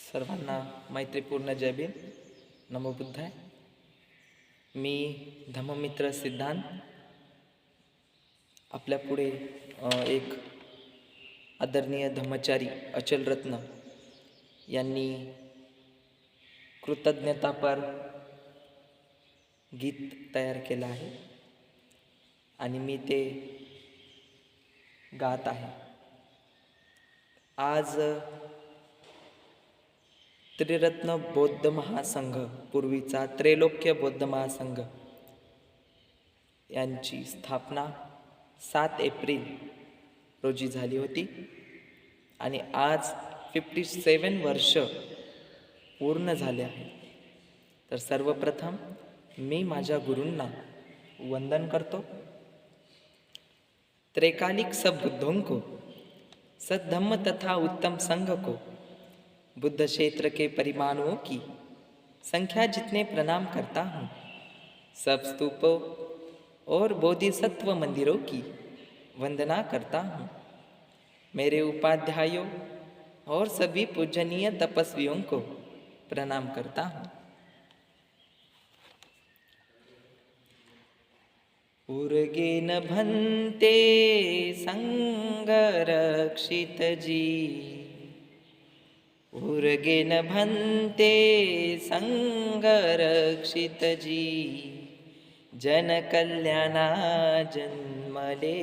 सर्वांना मैत्रीपूर्ण जय भीम. नमो बुद्धाय. मी धम्ममित्र सिद्धांत आपल्या पुढे एक आदरणीय धम्मचारी अचलरत्न यांनी कृतज्ञतापर गीत तयार केलं आहे आणि मी ते गात आहे. आज त्रिरत्न बौद्ध महासंघ, पूर्वीचा त्रैलोक्य बौद्ध महासंघ यांची स्थापना 7 एप्रिल रोजी झाली होती आणि आज 57 वर्ष पूर्ण झाले आहे. तर सर्वप्रथम मी माझ्या गुरूंना वंदन करतो. त्रैकालिक सब बुद्धों को, सद्धम्म तथा उत्तम संघ को, बुद्ध क्षेत्र के परिमाणों की संख्या जितने प्रणाम करता हूँ, सब स्तूपों और बोधिसत्व मंदिरों की वंदना करता हूँ. मेरे उपाध्यायों और सभी पूजनीय तपस्वियों को प्रणाम करता हूँ. उर्गेन भन्ते संगरक्षित जी, उर्गेन भन्ते संगरक्षित जी, जन कल्याणा जन्मले,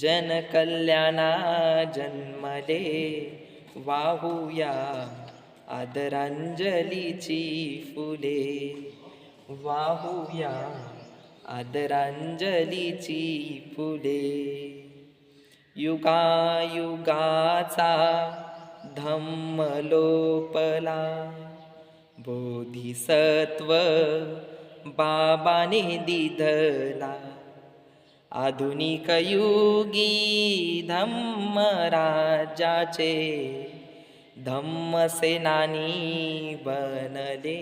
जन कल्याणा जन्मले, वाहूया आदरांजलीची फुले, वाहूया आदरांजलीची फुले. युगायुगाचा धम्म लोपला, बोधिसत्व बाबाने दिधला, आधुनिक युगी धम्म राजाचे धम्म सेनानी बनले,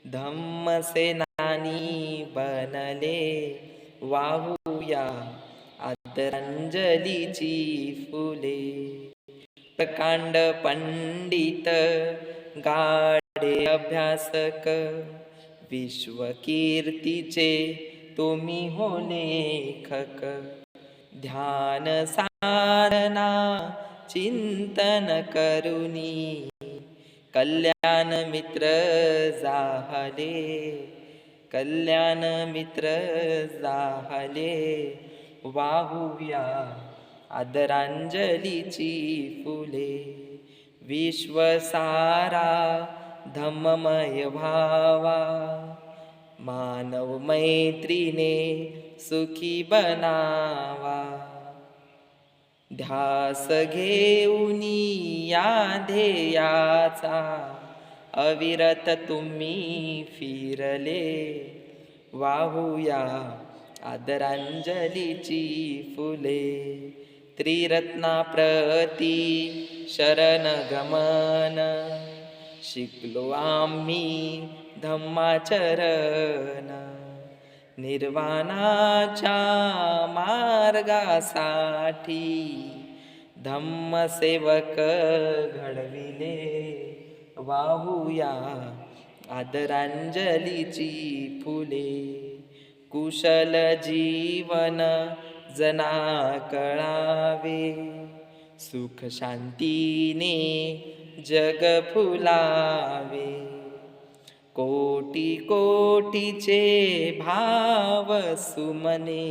धम्म सेनानी बनले, वाहूया आदरांजलीची फुले. प्रकांड पंडित गाढे अभ्यासक, विश्वकीर्तीचे तुम्ही हो लेखक, ध्यान साधना चिंतन करुनी, कल्याण मित्र जाहले, कल्याण मित्र जाहले, वाहूया आदरांजलीची फुले. विश्वसारा धम्ममय व्हावा, मानव मैत्रीने सुखी बनावा, ध्यास घेऊनी या ध्येयाचा अविरत तुम्ही फिरले, वाहूया आदरांजलीची फुले. त्रिरत्नाप्रती शरण गमन, शिकलो आम्ही धम्माचरण, निर्वाणाच्या मार्गासाठी धम्मसेवक घडविले, वाहूया आदरांजलीची फुले. कुशल जीवन जना कळावे, सुख शांतीने जग फुलावे, कोटी कोटीचे भाव सुमने,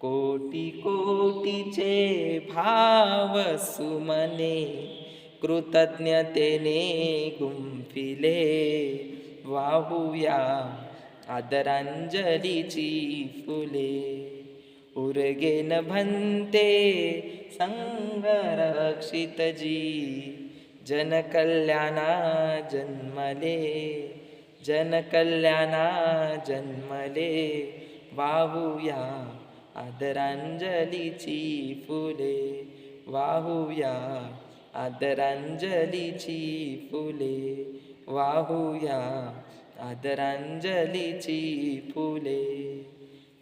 कोटी कोटीचे भाव सुमने, कृतज्ञतेने गुंफिले, वाहूया आदरांजलीची फुले. उर्गेन भन्ते संगरक्षित जी, जन कल्याणा जन्मले, जन कल्याणा जन्मले, वाहूया आदरांजलीची फुले, वाहूया आदरांजलीची फुले, वाहूया आदरांजलीची फुले.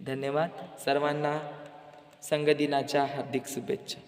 धन्यवाद. सर्वांना संघदिनाच्या हार्दिक शुभेच्छा.